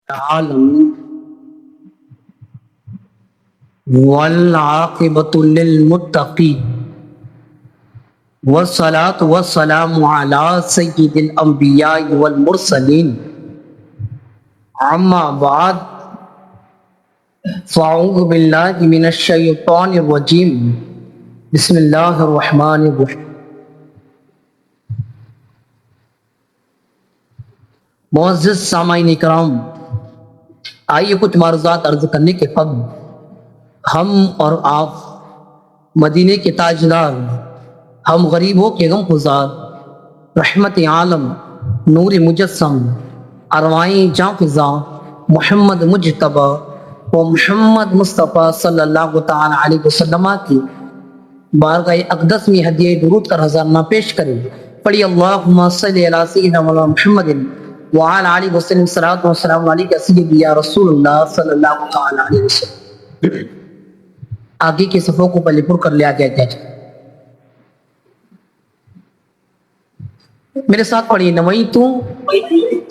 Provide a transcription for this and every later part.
العالمين والعاقبة للمتقين والصلاة والسلام على سيد الأنبياء والمرسلين أما بعد فأعوذ بالله من الشيطان الرجيم بسم الله الرحمن الرحيم معزز سامعین کرام، آئیے کچھ معروضات عرض کرنے کے قبل ہم اور آپ مدینے کے تاجدار، ہم غریبوں کے غم گزار، رحمت عالم، نور مجسم، ارواحیں جاں فضا محمد مجتبی و محمد مصطفیٰ صلی اللہ تعالی علیہ وسلم کی بارگاہ اقدس میں ہدیہ درود کا ہزارنہ پیش کریں۔ پڑھی اللہم صلی علی سیدنا مولانا محمد وعلی آلہ وسلم صلاۃ و سلام علیک سیدی یا رسول اللہ صلی اللہ تعالی علیہ وسلم۔ آگے کے صفوں کو پہلے پر کر لیا جائے۔ میرے ساتھ پڑھی نویت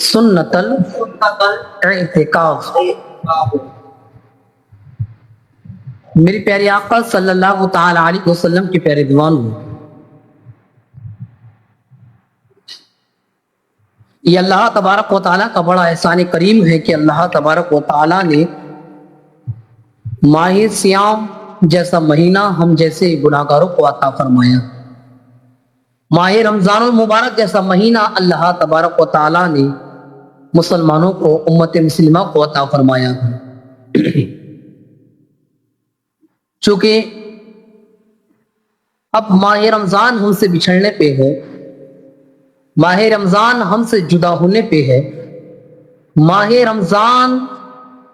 سنت الاعتکاف۔ میرے پیارے آقا صلی اللہ تعالی علیہ وسلم کے پیارے دیوان ہوں، یہ اللہ تبارک و تعالیٰ کا بڑا احسان کریم ہے کہ اللہ تبارک و تعالیٰ نے ماہ سیام جیسا مہینہ ہم جیسے گناہگاروں کو عطا فرمایا۔ ماہ رمضان المبارک جیسا مہینہ اللہ تبارک و تعالیٰ نے مسلمانوں کو، امت مسلمہ کو عطا فرمایا۔ چونکہ اب ماہ رمضان ہم سے بچھڑنے پہ ہے، ماہ رمضان ہم سے جدا ہونے پہ ہے، ماہ رمضان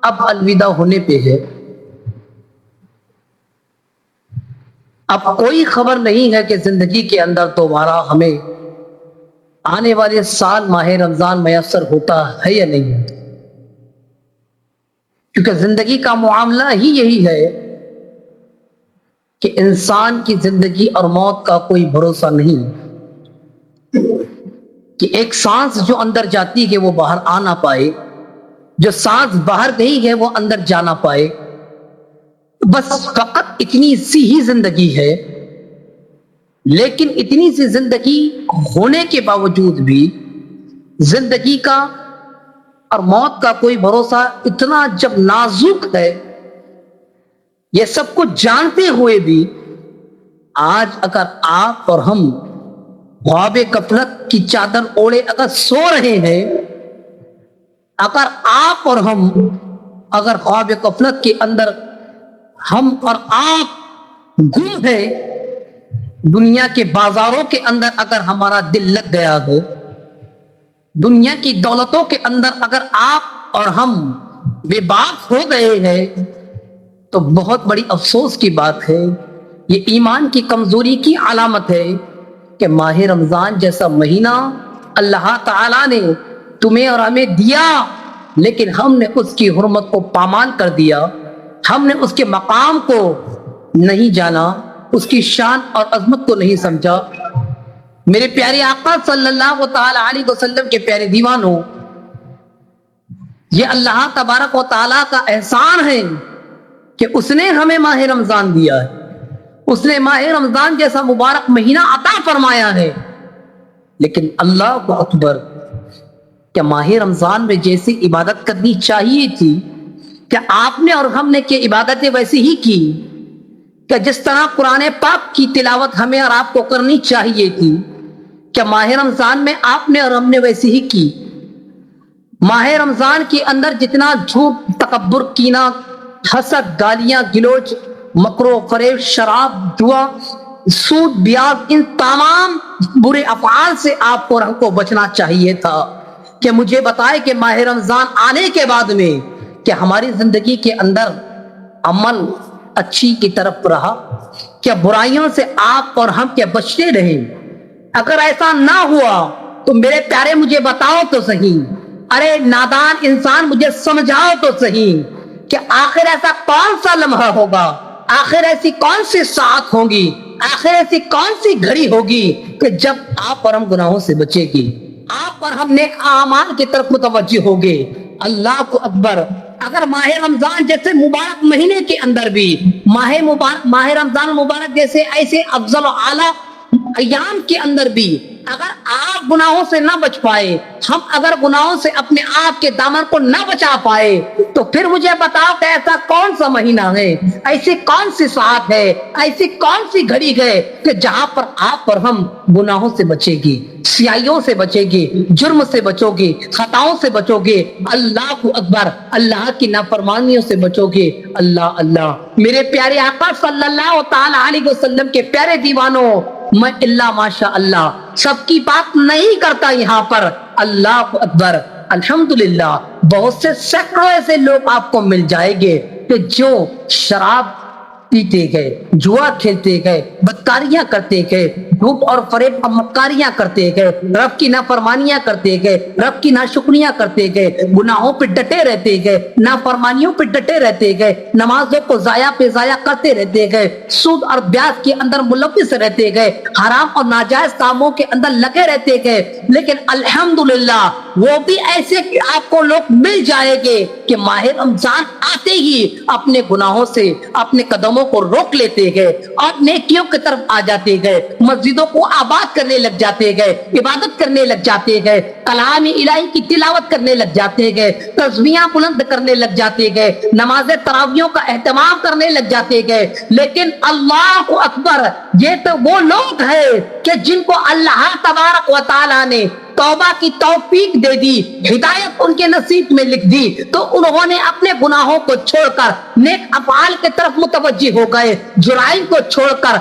اب الوداع ہونے پہ ہے۔ اب کوئی خبر نہیں ہے کہ زندگی کے اندر دوبارہ ہمیں آنے والے سال ماہ رمضان میسر ہوتا ہے یا نہیں ہوتا، کیونکہ زندگی کا معاملہ ہی یہی ہے کہ انسان کی زندگی اور موت کا کوئی بھروسہ نہیں، کہ ایک سانس جو اندر جاتی ہے وہ باہر آ نہ پائے، جو سانس باہر گئی ہے وہ اندر جا نہ پائے۔ بس فقط اتنی سی ہی زندگی ہے، لیکن اتنی سی زندگی ہونے کے باوجود بھی زندگی کا اور موت کا کوئی بھروسہ اتنا جب نازک ہے، یہ سب کچھ جانتے ہوئے بھی آج اگر آپ اور ہم خواب غفلت کی چادر اوڑے اگر سو رہے ہیں، اگر آپ اور ہم اگر خواب غفلت کے اندر ہم اور آپ گم ہیں، دنیا کے بازاروں کے اندر اگر ہمارا دل لگ گیا ہو، دنیا کی دولتوں کے اندر اگر آپ اور ہم بے باک ہو گئے ہیں، تو بہت بڑی افسوس کی بات ہے، یہ ایمان کی کمزوری کی علامت ہے کہ ماہ رمضان جیسا مہینہ اللہ تعالیٰ نے تمہیں اور ہمیں دیا، لیکن ہم نے اس کی حرمت کو پامال کر دیا، ہم نے اس کے مقام کو نہیں جانا، اس کی شان اور عظمت کو نہیں سمجھا۔ میرے پیارے آقا صلی اللہ تعالی علیہ وسلم کے پیارے دیوانوں، یہ اللہ تبارک و تعالیٰ کا احسان ہے کہ اس نے ہمیں ماہ رمضان دیا ہے، اس نے ماہ رمضان جیسا مبارک مہینہ عطا فرمایا ہے۔ لیکن اللہ اکبر، کیا ماہ رمضان میں جیسی عبادت کرنی چاہیے تھی، کیا آپ نے اور ہم نے کیا عبادتیں ویسی ہی کی؟ کیا جس طرح قرآن پاک کی تلاوت ہمیں اور آپ کو کرنی چاہیے تھی، کیا ماہ رمضان میں آپ نے اور ہم نے ویسی ہی کی؟ ماہ رمضان کے اندر جتنا جھوٹ، تکبر، کینہ، حسد، گالیاں، گلوچ، مکر و فریب، شراب، جوا، سود، بیاج، ان تمام برے افعال سے آپ کو اور ہم کو بچنا چاہیے تھا۔ کہ مجھے بتائے کہ ماہ رمضان آنے کے بعد میں کہ ہماری زندگی کے اندر عمل اچھی کی طرف رہا، کیا برائیوں سے آپ اور ہم کیا بچتے رہے؟ اگر ایسا نہ ہوا تو میرے پیارے مجھے بتاؤ تو صحیح، ارے نادان انسان مجھے سمجھاؤ تو صحیح کہ آخر ایسا کون سا لمحہ ہوگا، آخر ایسی کون سی ساعت ہوگی، آخر ایسی کون سی گھڑی ہوگی کہ جب آپ اور ہم گناہوں سے بچے گی، آپ اور ہم نیک اعمال کی طرف متوجہ ہوگے، اللہ کو اکبر. اگر ماہ رمضان جیسے مبارک مہینے کے اندر بھی ماہ رمضان مبارک جیسے ایسے افضل و اعلیٰ ایام کے اندر بھی اگر آپ گناہوں سے نہ بچ پائے, ہم اگر گناہوں سے اپنے آپ کے دامن کو نہ بچا پائے, تو پھر مجھے بتاؤ کہ ایسا کون سا مہینہ ہے, ایسی کون سی ساعت ہے, ایسی کون سی گھڑی ہے کہ جہاں پر آپ پر ہم گناہوں سے بچے گی, سیاہیوں سے بچے گی, جرم سے بچو گی, خطاؤں سے بچو گے, اللہ کو اکبر, اللہ کی نافرمانیوں سے بچو گے. اللہ اللہ میرے پیارے آقا صلی اللہ تعالی علیہ وسلم کے پیارے دیوانوں, میں اللہ ماشاء اللہ سب کی بات نہیں کرتا یہاں پر. اللہ اکبر. الحمدللہ بہت سے سینکڑوں ایسے لوگ آپ کو مل جائیں گے کہ جو شراب پیتے گئے, جوا کھیلتے گئے, بدکاریاں کرتے گئے, جھوٹ اور فریب اور مکاریاں کرتے گئے, رب کی نافرمانیاں کرتے گئے, رب کی ناشکریاں کرتے گئے, گناہوں پہ ڈٹے رہتے گئے, نافرمانیوں پہ ڈٹے رہتے گئے, نمازوں کو ضائع پہ ضائع کرتے رہتے گئے, سود اور بیاج کے اندر ملوث رہتے گئے, حرام اور ناجائز کاموں کے اندر لگے رہتے گئے. لیکن الحمدللہ وہ بھی ایسے آپ کو لوگ مل جائیں گے کہ ماہ رمضان آتے ہی اپنے گناہوں سے اپنے قدموں کو روک لیتے گئے اور نیکیوں کی طرف آ جاتے گئے, مسجدوں کو آباد کرنے لگ جاتے گئے, عبادت کرنے لگ جاتے گئے, کلام الہی کی تلاوت کرنے لگ جاتے گئے, تسبیحاں بلند کرنے لگ جاتے گئے, نماز تراویحوں کا اہتمام کرنے لگ جاتے گئے. لیکن اللہ اکبر, یہ تو وہ لوگ ہیں کہ جن کو اللہ تبارک و تعالی نے توبہ کی توفیق دے دی, ہدایت ان کے نصیب میں لکھ دی, تو انہوں نے اپنے گناہوں کو چھوڑ کر نیک افعال کی طرف متوجہ ہو گئے, جرائم کو چھوڑ کر,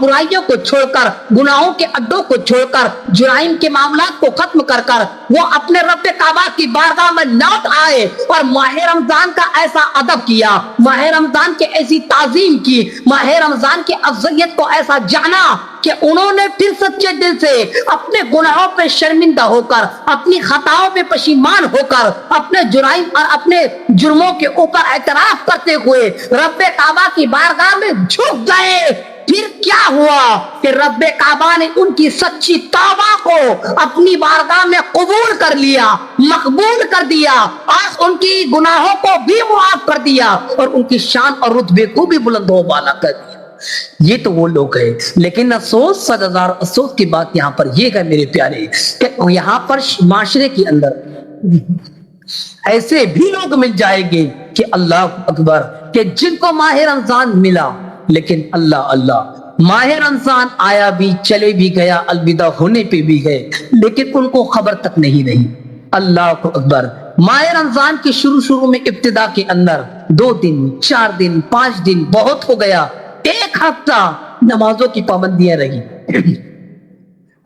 برائیوں کو چھوڑ کر, گناہوں کے اڈوں کو چھوڑ کر, جرائم کے معاملات کو ختم کر کر وہ اپنے رب کعبہ کی بارگاہ میں لوٹ آئے اور ماہ رمضان کا ایسا ادب کیا, ماہ رمضان کی ایسی تعظیم کی, ماہ رمضان کی افضلیت کو ایسا جانا کہ انہوں نے پھر سچے دل سے اپنے گناہوں پہ شرمندہ ہو کر, اپنی خطاؤں پہ پشیمان ہو کر, اپنے جرائم اور اپنے جرموں کے اوپر اعتراف کرتے ہوئے رب کعبہ کی بارگاہ میں جھک گئے. پھر کیا ہوا کہ رب کعبہ نے ان کی سچی توبہ کو اپنی بارگاہ میں قبول کر لیا, مقبول کر دیا, اور ان کی گناہوں کو بھی معاف کر دیا اور ان کی شان اور رتبے کو بھی بلند و بالا کر دیا. یہ تو وہ لوگ ہیں. لیکن افسوس, 100,000 افسوس کی بات یہاں پر یہ ہے میرے پیارے, کہ یہاں پر معاشرے کے اندر ایسے بھی لوگ مل جائیں گے کہ اللہ اکبر, کہ جن کو ماہ رمضان ملا, لیکن اللہ اللہ ماہ رمضان آیا بھی, چلے بھی گیا, الوداع ہونے پہ بھی گئے, لیکن ان کو خبر تک نہیں رہی. اللہ اکبر. ماہ رمضان کی شروع میں ابتدا کے اندر 2 دن, 4 دن, 5 دن بہت ہو گیا, 1 ہفتہ نمازوں کی پابندیاں رہی,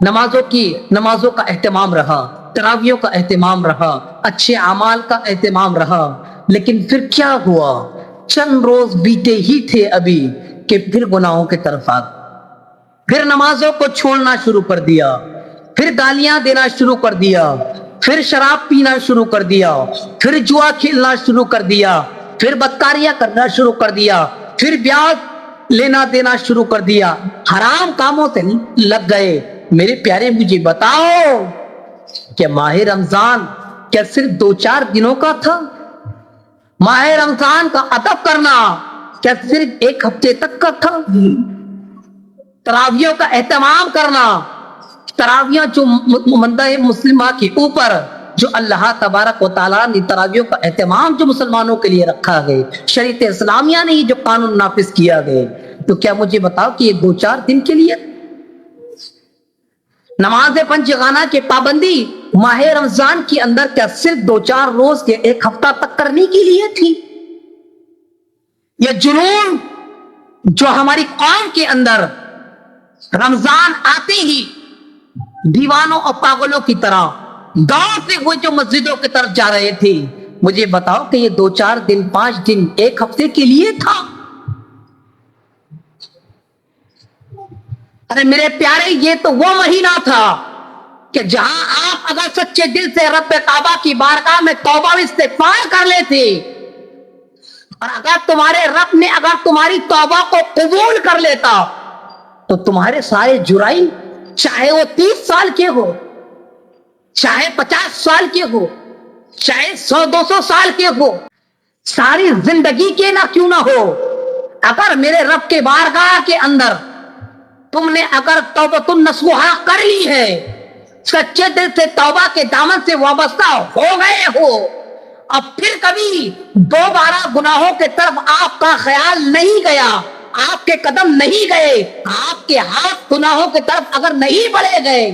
نمازوں کا اہتمام رہا, تراویحوں کا اہتمام رہا, اچھے اعمال کا اہتمام رہا. لیکن پھر کیا ہوا, چند روز بیتے ہی تھے ابھی کہ پھر گناہوں کی طرف آ گئے, پھر نمازوں کو چھوڑنا شروع کر دیا, پھر گالیاں دینا شروع کر دیا, پھر شراب پینا شروع کر دیا, پھر جوا کھیلنا شروع کر دیا, پھر بدکاریاں کرنا شروع کر دیا, پھر بیاج لینا دینا شروع کر دیا, حرام کاموں سے لگ گئے. میرے پیارے مجھے بتاؤ کہ ماہ رمضان کیا صرف 2-4 دنوں کا تھا؟ ماہ رمضان کا ادب کرنا کیا صرف 1 ہفتے تک کا تھا؟ تراویحوں کا اہتمام کرنا, تراویح جو مندہ مسلمہ کے اوپر جو اللہ تبارک و تعالیٰ نے تراویحوں کا اہتمام جو مسلمانوں کے لیے رکھا گئے, شریعت اسلامیہ نے جو قانون نافذ کیا گئے, تو کیا مجھے بتاؤ کہ یہ 2-4 دن کے لیے؟ نماز پنجگانہ کی پابندی ماہ رمضان کے اندر کیا صرف 2-4 روز کے 1 ہفتہ تک کرنے کے لیے تھی؟ یہ جنون جو ہماری قوم کے اندر رمضان آتے ہی دیوانوں اور پاگلوں کی طرح دوڑتے ہوئے جو مسجدوں کی طرف جا رہے تھے, مجھے بتاؤ کہ یہ 2-4 دن, 5 دن, 1 ہفتے کے لیے تھا؟ ارے میرے پیارے, یہ تو وہ مہینہ تھا کہ جہاں آپ اگر سچے دل سے رب کعبہ کی بارگاہ میں توبہ و استغفار کر لیتے, اور اگر تمہارے رب نے اگر تمہاری توبہ کو قبول کر لیتا, تو تمہارے سارے جرائم, چاہے وہ 30 سال کے ہو, چاہے 50 سال کے ہو, چاہے 100-200 سال کے ہو، ساری زندگی کے نہ کیوں نہ ہو، اگر میرے رب کے بارگاہ کے اندر تم نے اگر توبۃ النصوحہ کر لی ہے، سچے دل سے توبہ کے دامن سے وابستہ ہو گئے ہو، اب پھر کبھی دوبارہ گناہوں کے طرف آپ کا خیال نہیں گیا، آپ کے قدم نہیں گئے، آپ کے ہاتھ گناہوں کی طرف اگر نہیں بڑھے گئے،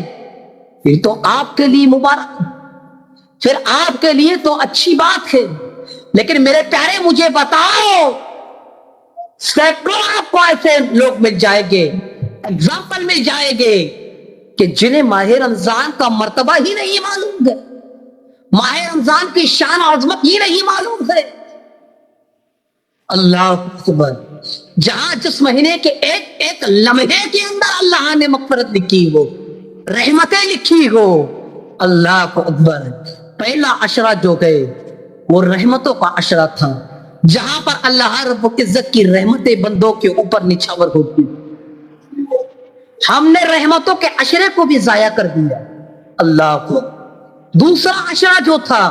پھر تو آپ کے لیے مبارک، پھر آپ کے لیے تو اچھی بات ہے۔ لیکن میرے پیارے مجھے بتاؤ، سینکڑوں آپ کو ایسے لوگ مل جائیں گے، اگزامپل مل جائیں گے کہ جنہیں ماہ رمضان کا مرتبہ ہی نہیں معلوم ہے، ماہ رمضان کی شان اور عظمت ہی نہیں معلوم ہے۔ اللہ اکبر، جہاں جس مہینے کے ایک ایک لمحے کے اندر اللہ نے مغفرت لکھی ہو، رحمتیں لکھی ہو، اللہ اکبر، پہلا عشرہ جو گئے وہ رحمتوں کا عشرہ تھا، جہاں پر اللہ رب العزت کی رحمتیں بندوں کے اوپر نچھاور ہوتی، ہم نے رحمتوں کے عشرے کو بھی ضائع کر دیا۔ اللہ کو دوسرا عشرہ جو تھا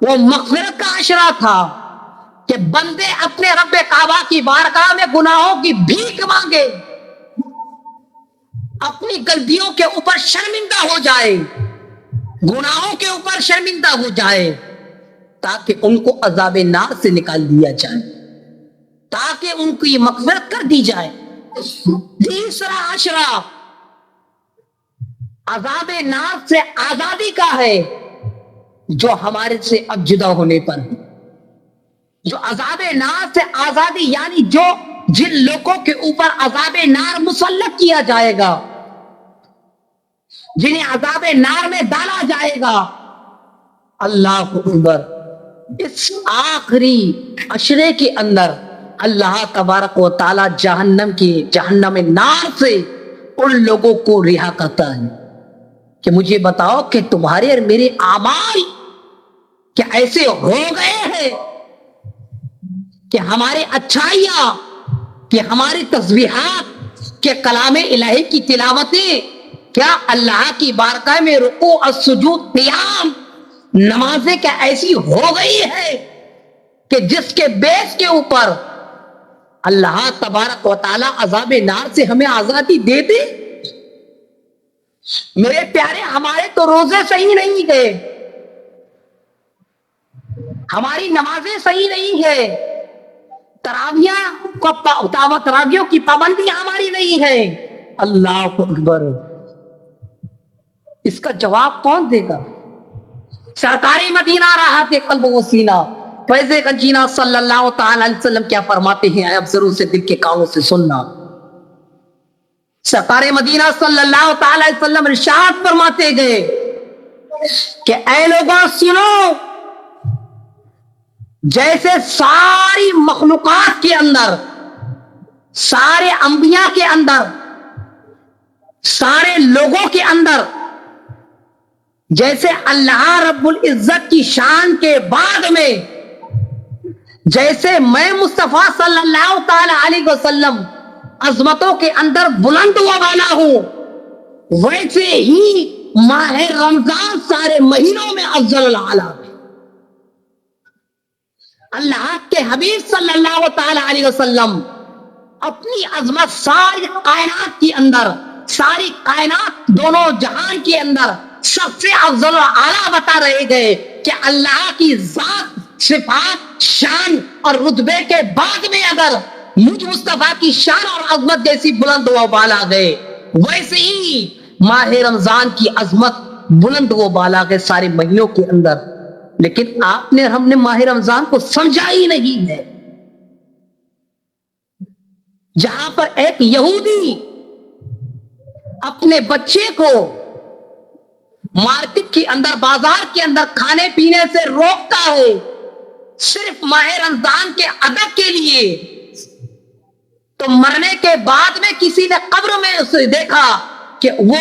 وہ مغفرت کا عشرہ تھا کہ بندے اپنے رب کعبہ کی بارگاہ میں گناہوں کی بھیک مانگے، اپنی غلطیوں کے اوپر شرمندہ ہو جائے، گناہوں کے اوپر شرمندہ ہو جائے، تاکہ ان کو عذاب نار سے نکال دیا جائے، تاکہ ان کی مغفرت کر دی جائے۔ تیسرا عشرہ عذاب نار سے آزادی کا ہے، جو ہمارے سے اب جدا ہونے پر ہے، جو عذاب نار سے آزادی، یعنی جو جن لوگوں کے اوپر عذاب نار مسلط کیا جائے گا، جنہیں عذاب نار میں ڈالا جائے گا، اللہ اکبر، اس آخری عشرے کے اندر اللہ تبارک و تعالی جہنم نار سے ان لوگوں کو رہا کرتا ہے کہ مجھے بتاؤ کہ تمہارے اور میرے اعمال کیا ایسے ہو گئے ہیں کہ ہمارے اچھائیاں، کہ ہماری تسبیحات، کہ کلام الہی کی تلاوتیں کیا اللہ کی بارگاہ میں رکوع اور سجود، قیام، نمازیں کیا ایسی ہو گئی ہے کہ جس کے بیس کے اوپر اللہ تبارک و تعالی عذاب نار سے ہمیں آزادی دے دے؟ میرے پیارے، ہمارے تو روزے صحیح نہیں گئے، ہماری نمازیں صحیح نہیں ہے، تراویحوں کی پابندی ہماری نہیں ہے۔ اللہ اکبر، اس کا جواب کون دے گا؟ سرکار مدینہ راحت قلب و سینہ فیض گنجینہ صلی اللہ تعالی علیہ وسلم کیا فرماتے ہیں، اب ضرور سے دل کے کانوں سے سننا۔ سرکار مدینہ صلی اللہ تعالی علیہ وسلم ارشاد فرماتے گئے کہ اے لوگوں سنو، جیسے ساری مخلوقات کے اندر، سارے انبیاء کے اندر، سارے لوگوں کے اندر، جیسے اللہ رب العزت کی شان کے بعد میں جیسے میں مصطفیٰ صلی اللہ تعالی علیہ وسلم عظمتوں کے اندر بلند و بالا ہوں، ویسے ہی ماہ رمضان سارے مہینوں میں افضل الاعلی ہے۔ اللہ کے حبیب صلی اللہ تعالی علیہ وسلم اپنی عظمت ساری کائنات کے اندر، ساری کائنات دونوں جہان کے اندر سب سے افضل و اعلیٰ بتا رہے گئے کہ اللہ کی ذات، صفات، شان اور رتبے کے بعد میں اگر مجھ مصطفیٰ کی شان اور عظمت جیسی بلند و بالا گئے، ویسے ہی ماہ رمضان کی عظمت بلند و بالا گئے سارے مہینوں کے اندر۔ لیکن آپ نے، ہم نے ماہ رمضان کو سمجھا ہی نہیں ہے۔ جہاں پر ایک یہودی اپنے بچے کو مارکیٹ کے اندر، بازار کے اندر کھانے پینے سے روکتا ہے صرف ماہ رمضان کے ادب کے لیے، تو مرنے کے بعد میں کسی نے قبر میں اسے دیکھا کہ وہ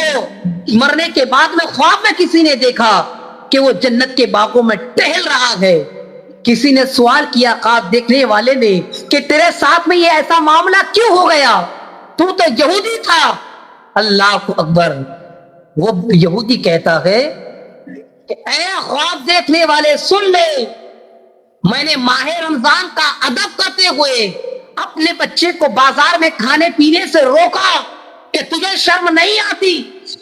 مرنے کے بعد میں خواب میں کسی نے دیکھا کہ وہ جنت کے باغوں میں ٹہل رہا ہے۔ کسی نے سوال کیا خواب دیکھنے والے نے کہ تیرے ساتھ میں یہ ایسا معاملہ کیوں ہو گیا، تو یہودی تھا۔ اللہ اکبر، وہ یہودی کہتا ہے کہ اے خواب دیکھنے والے سن لے، میں نے ماہ رمضان کا ادب کرتے ہوئے اپنے بچے کو بازار میں کھانے پینے سے روکا کہ تجھے شرم نہیں آتی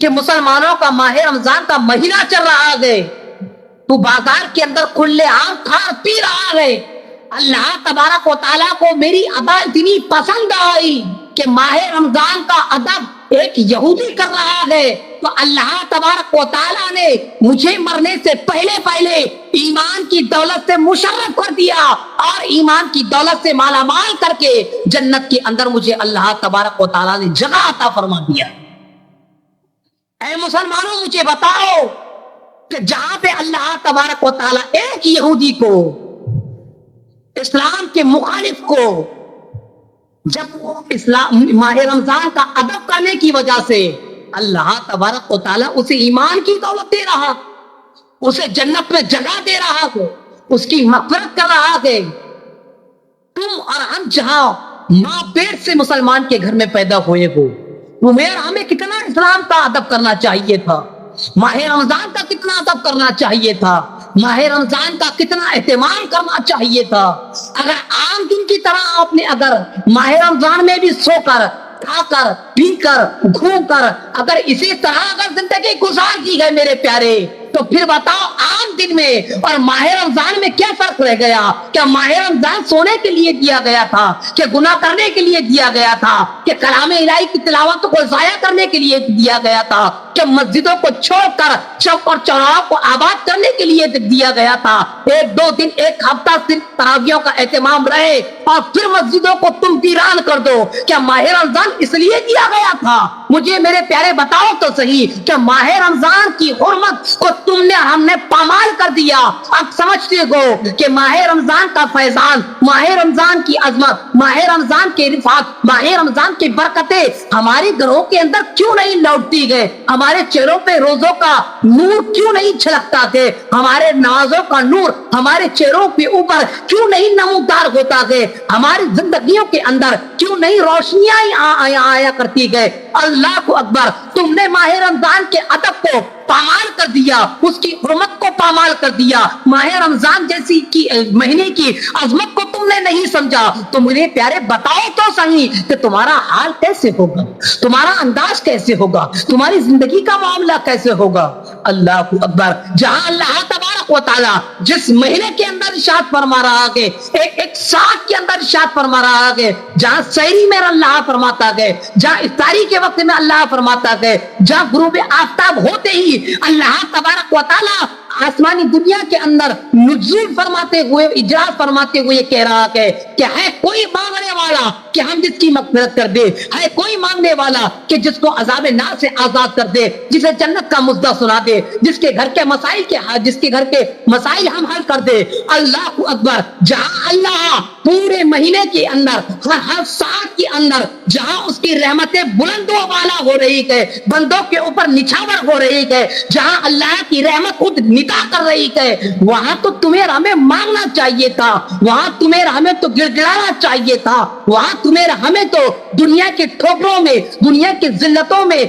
کہ مسلمانوں کا ماہ رمضان کا مہینہ چل رہا ہے، تو بازار کے اندر کھلے عام کھا پی رہا ہے۔ اللہ تبارک و تعالیٰ کو میری ادا اتنی پسند آئی کہ ماہ رمضان کا ادب ایک یہودی کر رہا ہے، تو اللہ تبارک و تعالیٰ نے مجھے مرنے سے پہلے ایمان کی دولت سے مشرف کر دیا اور ایمان کی دولت سے مالا مال کر کے جنت کے اندر مجھے اللہ تبارک و تعالیٰ نے جگہ عطا فرما دیا۔ اے مسلمانوں مجھے بتاؤ کہ جہاں پہ اللہ تبارک و تعالیٰ ایک یہودی کو، اسلام کے مخالف کو، جب وہ اسلام ماہ رمضان کا ادب کرنے کی وجہ سے اللہ تبارک و تعالیٰ اسے ایمان کی دولت دے رہا، اسے جنت میں جگہ دے رہا ہے، اس کی مغفرت کر رہا ہے، تم اور ہم جہاں ماں پیٹ سے مسلمان کے گھر میں پیدا ہوئے ہو، تمہیں ہمیں کتنا اسلام کا ادب کرنا چاہیے تھا، ماہ رمضان کا کتنا ادب کرنا چاہیے تھا، ماہ رمضان کا کتنا اہتمام کرنا چاہیے تھا۔ اگر عام دن کی طرح آپ نے اگر ماہ رمضان میں بھی سو کر، کھا کر، پی کر، گھوم کر اگر اسی طرح اگر زندگی گزار دی ہے میرے پیارے، تو پھر بتاؤ عام دن میں اور ماہ رمضان میں کیا فرق رہ گیا؟ کیا ماہ رمضان سونے کے لیے دیا گیا تھا کہ گناہ کرنے کے لیے دیا گیا تھا کہ کلام الہی کی تلاوت کو ضائع کرنے کے لیے دیا گیا تھا کہ مسجدوں کو چھوڑ کر چوک اور چوراہوں کو آباد کرنے کے لیے دیا گیا تھا؟ ایک دو دن، ایک ہفتہ صرف تراویحوں کا اہتمام رہے اور پھر مسجدوں کو تم ویران کر دو۔ کیا ماہ رمضان اس لیے دیا گیا تھا؟ مجھے میرے پیارے بتاؤ تو صحیح، کہ ماہ رمضان کی حرمت کو تم نے ہم نے پامال کر دیا۔ اب سمجھتے ہو کہ ماہ رمضان کا فیضان، ماہ رمضان کی عظمت، ماہ رمضان کے رفعت، ماہ رمضان کی برکتیں ہمارے گھروں کے اندر کیوں نہیں لوٹتی گئے؟ ہمارے چہروں پہ روزوں کا نور کیوں نہیں چھلکتا گئے؟ ہمارے نمازوں کا نور ہمارے چہروں کے اوپر کیوں نہیں نمودار ہوتا گئے؟ ہماری زندگیوں کے اندر کیوں نہیں روشنیاں آیا کرتی گئے؟ اللہ کو اکبر، تم نے ماہ رمضان کے ادب کو پامال کر دیا، اس کی حرمت کو پامال کر دیا، ماہ رمضان جیسی مہینے کی عظمت کو تم نے نہیں سمجھا۔ تو میرے پیارے بتاؤ تو صحیح کہ تمہارا حال کیسے ہوگا، تمہارا انداز کیسے ہوگا، تمہاری زندگی کا معاملہ کیسے ہوگا؟ اللہ کو اکبر، جہاں اللہ تبارک و تعالیٰ جس مہینے کے اندر ارشاد فرما رہا ہے، ایک ساتھ کے اندر ارشاد فرما رہا ہے، جہاں سحری میں اللہ فرماتا ہے، جہاں افطاری کے وقت میں اللہ فرماتا ہے، جہاں غروب آفتاب ہوتے ہی اللہ تبارک و تعالیٰ آسمانی دنیا کے اندر نزول فرماتے ہوئے، اجراء فرماتے ہوئے کہہ رہا ہے کہ ہے کوئی مانگنے والا کہ ہم جس کی مغفرت کر دے، ہے کوئی مانگنے والا کہ جس کو عذاب نار سے آزاد کر دے، جسے جنت کا مژدہ سنا دے، جس کے گھر کے مسائل ہم حل کر دے۔ اللہ اکبر، جہاں اللہ پورے مہینے کے اندر، ہر ساتھ کے اندر جہاں اس کی رحمتیں بلند و بالا ہو رہی ہے، بندوں کے اوپر نچھاور ہو رہی ہے، جہاں اللہ کی رحمت خود ندا کر رہی ہے، وہاں تو تمہیں ہمیں مانگنا چاہیے تھا، وہاں تمہیں ہمیں تو گڑگڑانا چاہیے تھا، وہاں تمہیں ہمیں تو دنیا کے ٹھوکروں میں، دنیا کی ذلتوں میں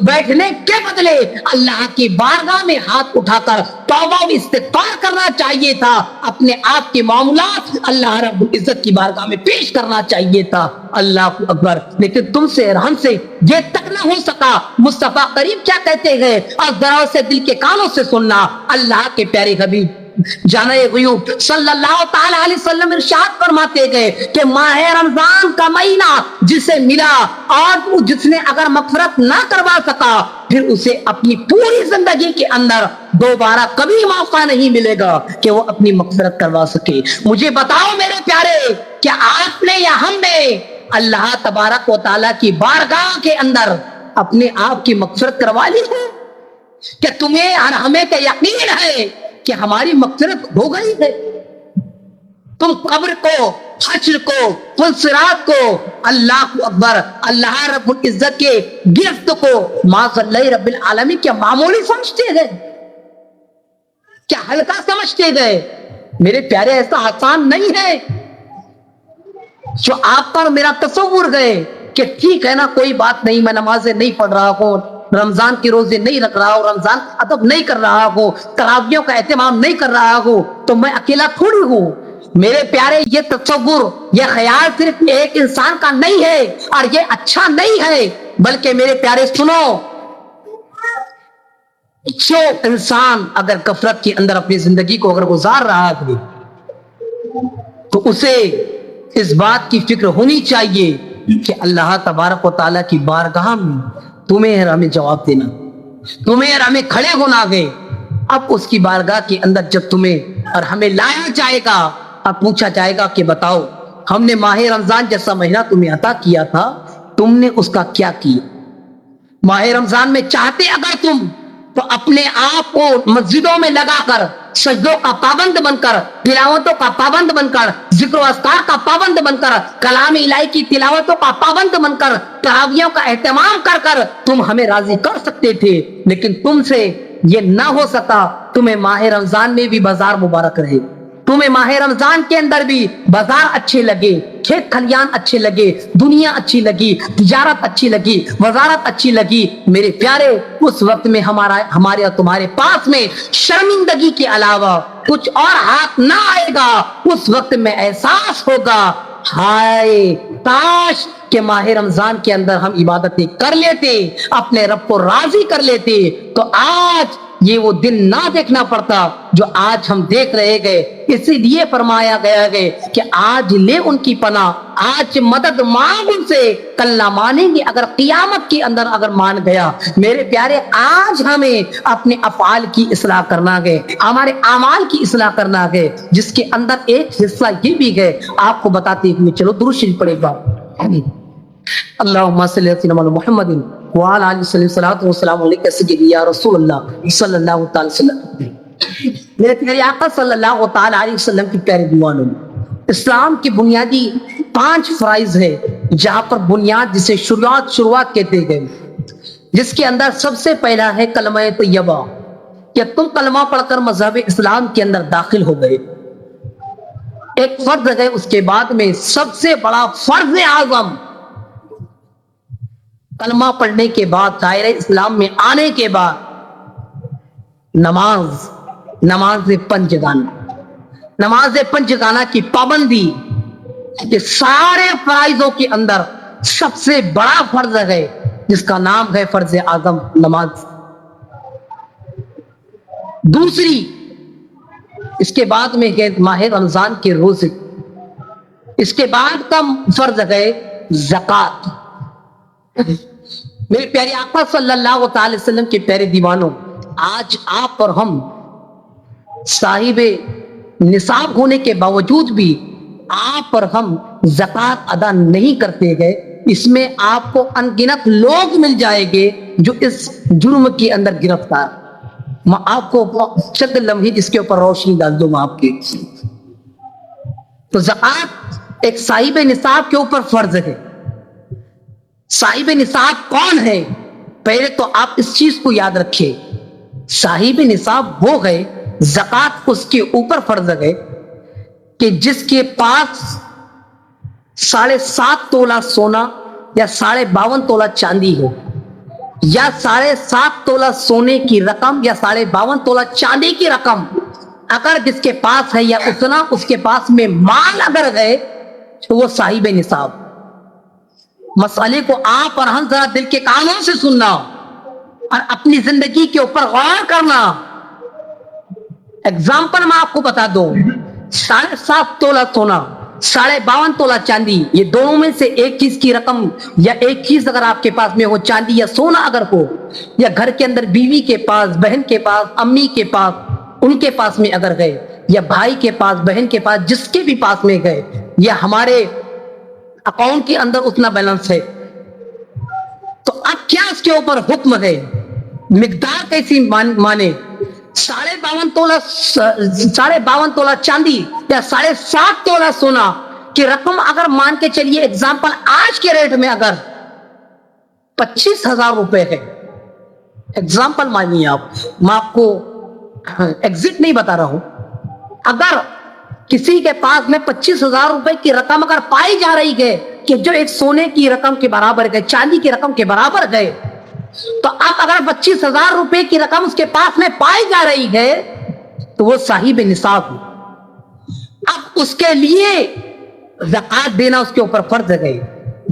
بیٹھنے کے بدلے اللہ کی بارگاہ میں ہاتھ اٹھا کر توبہ و استغفار کرنا چاہیے تھا، اپنے آپ کے معاملات اللہ رب العزت کی بارگاہ میں پیش کرنا چاہیے تھا۔ اللہ اکبر، لیکن تم سے اور ہم سے یہ تک نہ ہو سکا۔ مصطفیٰ کریم کیا کہتے ہیں؟ اور ذرا سے دل کے کانوں سے سننا، اللہ کے پیارے حبیب جانا غیوب صلی اللہ تعالی علیہ وسلم ارشاد فرماتے گئے کہ ماہ رمضان کا مہینہ جسے ملا اور جس نے اگر مغفرت نہ کروا سکا، پھر اسے اپنی پوری زندگی کے اندر دوبارہ کبھی موقع نہیں ملے گا کہ وہ اپنی مغفرت کروا سکے۔ مجھے بتاؤ میرے پیارے، کیا آپ نے یا ہم نے اللہ تبارک و تعالیٰ کی بارگاہ کے اندر اپنے آپ کی مغفرت کروا لی ہے؟ کہ تمہیں اور ہمیں کا یقین ہے کہ ہماری مغفرت ہو گئی ہے؟ تم قبر کو، حشر کو، فلسرات کو، اللہ اکبر، اللہ رب العزت کے گرفت کو معاذ اللہ رب العالمین کیا معمولی سمجھتے گئے؟ کیا ہلکا سمجھتے گئے؟ میرے پیارے، ایسا آسان نہیں ہے جو آپ پر میرا تصور گئے کہ ٹھیک ہے نا، کوئی بات نہیں، میں نمازیں نہیں پڑھ رہا ہوں، رمضان کے روزے نہیں رکھ رہا ہو, رمضان کا ادب نہیں کر رہا ہو, تراویحوں کا اہتمام نہیں کر رہا ہو, تو میں اکیلا تھوڑی ہوں. میرے پیارے, یہ تصور, یہ خیال صرف ایک انسان کا نہیں ہے اور یہ اچھا نہیں ہے, بلکہ میرے پیارے سنو, جو انسان اگر غفلت کے اندر اپنی زندگی کو اگر گزار رہا ہے تو اسے اس بات کی فکر ہونی چاہیے کہ اللہ تبارک و تعالیٰ کی بارگاہ میں تمہیں اور ہمیں جواب دینا, تمہیں اور ہمیں کھڑے ہونا ہے. اب اس کی بارگاہ کے اندر جب تمہیں اور ہمیں لایا جائے گا, اب پوچھا جائے گا کہ بتاؤ, ہم نے ماہ رمضان جیسا مہینہ تمہیں عطا کیا تھا, تم نے اس کا کیا کیا؟ ماہ رمضان میں چاہتے اگر تم تو اپنے آپ کو مسجدوں میں لگا کر, سجدوں کا پابند بن کر, تلاوتوں کا پابند بن کر, ذکر و اذکار کا پابند بن کر, کلام الہی کی تلاوتوں کا پابند بن کر, تراویحوں کا اہتمام کر کر تم ہمیں راضی کر سکتے تھے, لیکن تم سے یہ نہ ہو سکا. تمہیں ماہ رمضان میں بھی بازار مبارک رہے, تمہیں ماہ رمضان کے اندر بھی بازار اچھے لگے, کھیت کھلیان اچھے لگے, دنیا اچھی لگی, تجارت اچھی لگی, وزارت اچھی لگی. میرے پیارے, اس وقت میں ہمارے اور تمہارے پاس میں شرمندگی کے علاوہ کچھ اور ہاتھ نہ آئے گا. اس وقت میں احساس ہوگا, ہائے کاش کہ ماہ رمضان کے اندر ہم عبادتیں کر لیتے, اپنے رب کو راضی کر لیتے, تو آج یہ وہ دن نہ دیکھنا پڑتا جو آج ہم دیکھ رہے گئے. اسی لیے فرمایا گیا ہے کہ آج لے ان کی پناہ, آج مدد مانگ ان سے, کل نہ مانیں گے اگر قیامت کے اندر اگر مان گیا. میرے پیارے, آج ہمیں اپنے افعال کی اصلاح کرنا ہے, ہمارے اعمال کی اصلاح کرنا ہے, جس کے اندر ایک حصہ یہ بھی ہے, آپ کو بتاتے ہیں. چلو درود شریف پڑھے گا. اللہم صلی علی محمد وعلی آلہ وسلم, صلاۃ و سلام علیک سیدی یا رسول اللہ صلی اللہ تعالی وسلم. میرے پیارے آقا صلی اللہ تعالی علیہ وسلم کی پیارے دیوانوں, اسلام کی بنیادی 5 فرائض ہے, جہاں پر بنیاد جسے شروعات کہتے گئے, جس کے اندر سب سے پہلا ہے کلمہ طیبہ, کہ تم کلمہ پڑھ کر مذہب اسلام کے اندر داخل ہو گئے. ایک فرض ہے, اس کے بعد میں سب سے بڑا فرض اعظم, کلمہ پڑھنے کے بعد, دائرہ اسلام میں آنے کے بعد, نماز پنجگانہ کی پابندی. یہ سارے فرائضوں کے اندر سب سے بڑا فرض ہے, جس کا نام ہے فرض اعظم نماز. دوسری, اس کے بعد میں ہے ماہ رمضان کے روزے. اس کے بعد کا فرض ہے زکوٰۃ. میرے پیارے آقا صلی اللہ تعالی وسلم کے پیارے دیوانوں, آج آپ اور ہم صاحب نصاب ہونے کے باوجود بھی آپ اور ہم زکوٰۃ ادا نہیں کرتے گئے. اس میں آپ کو ان گنت لوگ مل جائیں گے جو اس جرم کے اندر گرفتار. میں آپ کو چند لمحے اس کے اوپر روشنی ڈال دوں آپ کے. تو زکوٰۃ ایک صاحب نصاب کے اوپر فرض ہے. صاحب نصاب کون ہے؟ پہلے تو آپ اس چیز کو یاد رکھیں, صاحب نصاب وہ ہے, زکوٰۃ اس کے اوپر فرض ہے کہ جس کے پاس 7.5 تولہ سونا یا 52.5 تولہ چاندی ہو, یا 7.5 تولہ سونے کی رقم یا 52.5 تولہ چاندی کی رقم اگر جس کے پاس ہے, یا اتنا اس کے پاس میں مال اگر ہے, تو وہ صاحب نصاب. مسئلے کو آپ اور ہم ذرا دل کے کانوں سے سننا اور اپنی زندگی کے اوپر غور کرنا. اگزامپل میں آپ کو بتا دوں, 7.5 تولہ سونا, 52.5 تولہ چاندی, یہ دونوں میں سے ایک چیز کی رقم یا ایک چیز اگر آپ کے پاس میں ہو, چاندی یا سونا اگر ہو, یا گھر کے اندر بیوی کے پاس, بہن کے پاس, امی کے پاس, ان کے پاس میں اگر گئے, یا بھائی کے پاس, بہن کے پاس, جس کے بھی پاس میں گئے, یا ہمارے اکاؤنٹ کے اندر اتنا بیلنس ہے, تو اب کیا اس کے اوپر حکم ہے, مقدار کیسی مانے. 52.5 تولہ چاندی یا 7.5 تولہ سونا کی رقم اگر مان کے چلیے, ایگزامپل آج کے ریٹ میں اگر 25,000 روپے ہے, ایگزامپل مانیے آپ, میں آپ کو ایگزیکٹ نہیں بتا رہا ہوں, اگر کسی کے پاس میں 25,000 روپے کی رقم اگر پائی جا رہی ہے کہ جو ایک سونے کی رقم کے برابر گئے, چاندی کی رقم کے برابر گئے, تو اب اگر 25,000 روپے کی رقم اس کے پاس میں پائی جا رہی ہے تو وہ صاحب نصاب ہے. اب اس کے لیے زکات دینا اس کے اوپر فرض ہے.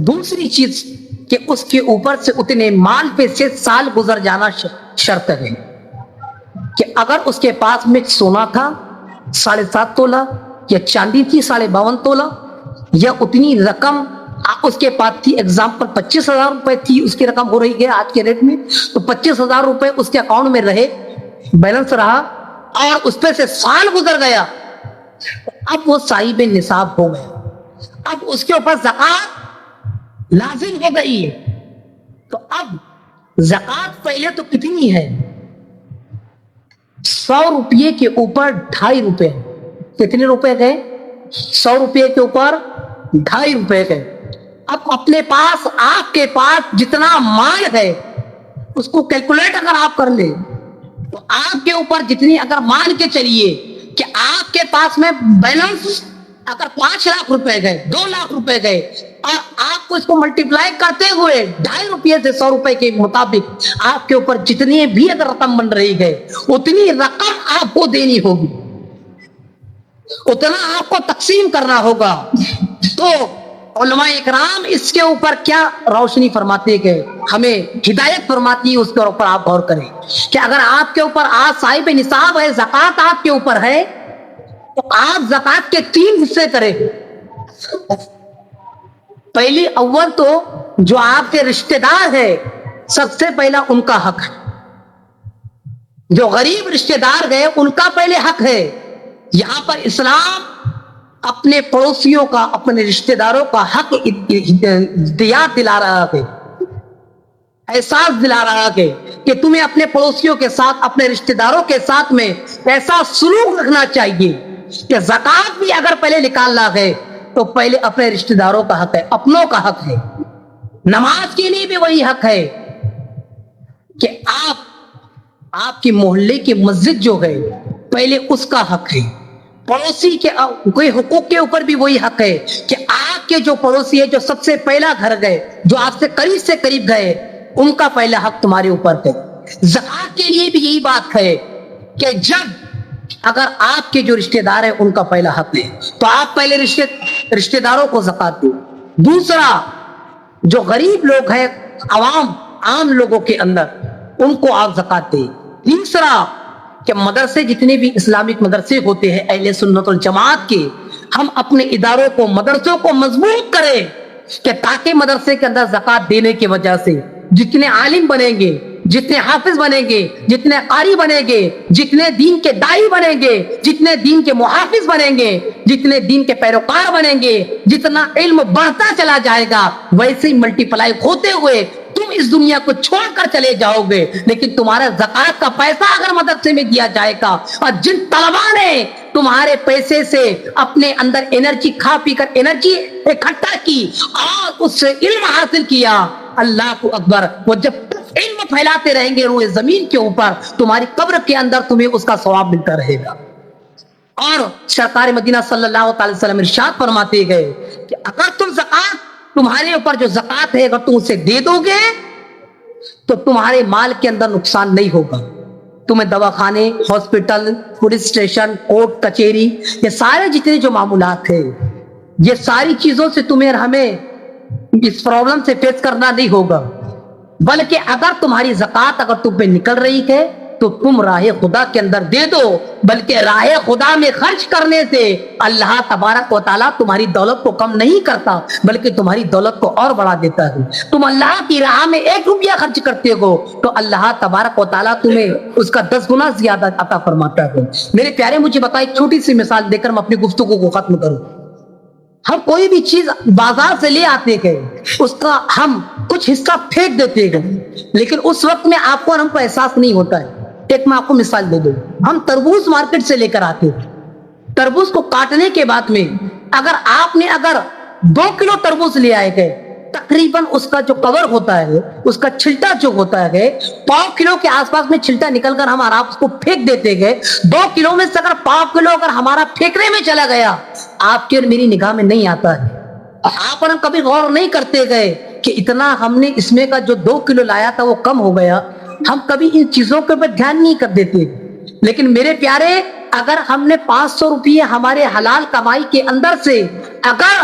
دوسری چیز کہ اس کے اوپر سے اتنے مال پہ سے سال گزر جانا شرط ہے کہ اگر اس کے پاس میں سونا تھا 7.5 تولہ یا چاندی تھی 52.5 تولہ یا اتنی رقم اس کے پاس تھی، ایگزامپل 25,000 روپے تھی اس کی رقم ہو رہی ہے آج کے ریٹ میں، تو 25,000 روپے اس کے اکاؤنٹ میں رہے، بیلنس رہا، اور اس پہ سے سال گزر گیا، اب وہ صاحب نصاب ہو گیا. اب اس کے اوپر زکات لازم ہو گئی ہے. تو اب زکات پہلے تو کتنی ہے؟ 100 روپے کے اوپر 2.5 روپے. کتنے روپے گئے؟ 100 روپے کے اوپر 2.5 روپے گئے. اب اپنے پاس، آپ کے پاس جتنا مال ہے اس کو کیلکولیٹ اگر آپ کر لیں تو آپ کے اوپر جتنی، اگر مان کے چلیے کہ آپ کے پاس میں بیلنس اگر 5 لاکھ روپے گئے، 2 لاکھ روپے گئے، اور آپ کو اس کو ملٹیپلائی کرتے ہوئے 2.5 روپے سے 100 روپے کے مطابق آپ کے اوپر جتنی بھی اگر رقم بن رہی ہے اتنی رقم آپ کو دینی ہوگی، اتنا آپ کو تقسیم کرنا ہوگا. تو علماء اکرام اس کے اوپر کیا روشنی فرماتے کہ ہمیں ہدایت فرماتی ہے، اس کے اوپر آپ غور کریں کہ اگر آپ کے اوپر آج صاحب نصاب ہے، زکات آپ کے اوپر ہے، تو آپ زکات کے 3 حصے کریں. پہلی اول تو جو آپ کے رشتہ دار ہے سب سے پہلا ان کا حق ہے. جو غریب رشتہ دار گئے ان کا پہلے حق ہے. یہاں پر اسلام اپنے پڑوسیوں کا، اپنے رشتہ داروں کا حق یاد دلا رہا ہے، احساس دلا رہا ہے کہ تمہیں اپنے پڑوسیوں کے ساتھ، اپنے رشتہ داروں کے ساتھ میں ایسا سلوک رکھنا چاہیے کہ زکات بھی اگر پہلے نکالنا ہے تو پہلے اپنے رشتہ داروں کا حق ہے، اپنوں کا حق ہے. نماز کے لیے بھی وہی حق ہے کہ آپ کی محلے کی مسجد جو ہے پہلے اس کا حق ہے. پڑوسی کے کوئی حقوق کے اوپر بھی وہی حق ہے کہ آپ کے جو پڑوسی ہے، جو سب سے پہلا گھر گئے، جو آپ سے قریب گئے، ان کا پہلا حق تمہارے اوپر ہے. زکات کے لیے بھی یہی بات ہے کہ جب اگر آپ کے جو رشتہ دار ہیں ان کا پہلا حق ہے تو آپ پہلے رشتہ داروں کو زکات دو. دوسرا جو غریب لوگ ہیں، عام لوگوں کے اندر، ان کو آپ زکات دیں. تیسرا کہ مدرسے، جتنے بھی اسلامک مدرسے ہوتے ہیں اہل سنت والجماعت کے، ہم اپنے اداروں کو، مدرسوں کو مضبوط کریں کہ تاکہ مدرسے کے اندر زکات دینے کی وجہ سے جتنے عالم بنیں گے، جتنے حافظ بنیں گے، جتنے قاری بنیں گے، جتنے دین کے داعی بنیں گے، جتنے دین کے محافظ بنیں گے، جتنے دین کے پیروکار بنیں گے، جتنا علم بڑھتا چلا جائے گا ویسے ہی ملٹیپلائی ہوتے ہوئے تم اس دنیا کو چھوڑ کر چلے جاؤ گے. لیکن تمہارا زکات کا پیسہ اگر مدرسے میں دیا جائے گا، اور جن طلبا نے تمہارے پیسے سے اپنے اندر انرجی کھا پی کر انرجی اکٹھا کی اور اس سے علم حاصل کیا، اللہ کو اکبر، وہ جب علم پھیلاتے رہیں گے روئے زمین کے اوپر، تمہاری قبر کے اندر تمہیں اس کا ثواب ملتا رہے گا. اور سرکار مدینہ صلی اللہ علیہ وسلم ارشاد فرماتے گئے کہ اگر تم زکات، تمہارے اوپر جو زکات ہے اگر تم اسے دے دو گے تو تمہارے مال کے اندر نقصان نہیں ہوگا. تمہیں دواخانے، ہاسپٹل، پولیس اسٹیشن، کورٹ کچہری، یہ سارے جتنے جو معمولات ہیں، یہ ساری چیزوں سے تمہیں اور ہمیں اس پرابلم سے فیس کرنا نہیں ہوگا. بلکہ اگر تمہاری زکات اگر تم پہ نکل رہی ہے تو تم راہ خدا کے اندر دے دو. بلکہ راہ خدا میں خرچ کرنے سے اللہ تبارک و تعالیٰ تمہاری دولت کو کم نہیں کرتا بلکہ تمہاری دولت کو اور بڑھا دیتا ہے. تم اللہ کی راہ میں 1 روپیہ خرچ کرتے ہو تو اللہ تبارک و تعالیٰ تمہیں اس کا 10 گنا زیادہ عطا فرماتا ہے. میرے پیارے، مجھے بتائیں، ایک چھوٹی سی مثال دے کر میں اپنی گفتگو کو ختم کروں. ہم کوئی بھی چیز بازار سے لے آتے ہیں، اس کا ہم کچھ حصہ پھینک دیتے ہیں، لیکن اس وقت میں آپ کو اور ہم کو احساس نہیں ہوتا ہے. ایک میں آپ کو مثال دے دوں، ہم تربوز مارکیٹ سے لے کر آتے ہیں، تربوز کو کاٹنے کے بعد میں اگر آپ نے 2 کلو تربوز لے آئے گئے، تقریباً اس کا جو کور ہوتا ہے، اس کا چھلٹا جو ہوتا ہے 1.5 کلو کے آس پاس میں چھلٹا نکل کر ہمارا اس کو پھینک دیتے گئے. 2 کلو میں سے اگر 1.5 کلو اگر ہمارا پھینکنے میں چلا گیا، آپ کی اور میری نگاہ میں نہیں آتا ہے. آپ اور ہم کبھی غور نہیں کرتے گئے کہ اتنا ہم نے اس میں کا جو 2 کلو لایا تھا وہ کم ہو گیا. ہم کبھی ان چیزوں کے اوپر دھیان نہیں کر دیتے. لیکن میرے پیارے, اگر ہم نے 500 روپیے ہمارے حلال کمائی کے اندر سے اگر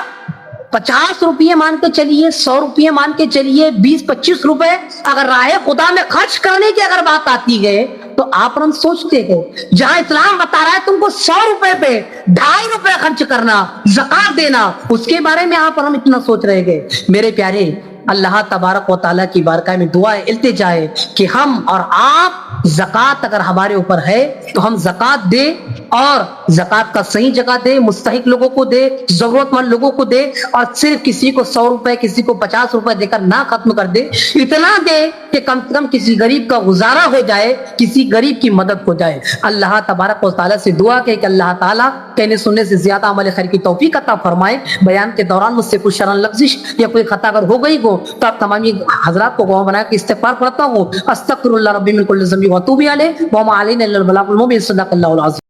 50 روپیے مان کے چلیے, 100 روپیے مان کے چلیے, 20-25 روپے اگر راہ خدا میں خرچ کرنے کی اگر بات آتی ہے تو آپ ہم سوچتے ہیں جہاں اسلام بتا رہا ہے تم کو 100 روپے پہ 2.5 روپے خرچ کرنا, زکات دینا, اس کے بارے میں آپ ہم اتنا سوچ رہے گے. میرے پیارے, اللہ تبارک و تعالیٰ کی بارگاہ میں دعا ہے, التجا ہے کہ ہم اور آپ زکات اگر ہمارے اوپر ہے تو ہم زکات دے, اور زکات کا صحیح جگہ دے, مستحق لوگوں کو دے, ضرورت مند لوگوں کو دے, اور صرف کسی کو 100 روپے کسی کو 50 روپے دے کر نہ ختم کر دے, اتنا دے کہ کم سے کم کسی غریب کا گزارا ہو جائے, کسی غریب کی مدد ہو جائے. اللہ تبارک و تعالیٰ سے دعا کہ اللہ تعالیٰ کہنے سننے سے زیادہ عمل خیر کی توفیق عطا فرمائے. بیان کے دوران مجھ سے کچھ شرن لفظش یا کوئی خطا اگر ہو گئی ہو تو آپ تمامی حضرات کو گواہ بنا کے استغفار پڑھتا ہوں. استغفر اللہ ربی من کل ذنب و اتوب الیہ وما علینا الا البلاغ المبین. صدق اللہ العظیم.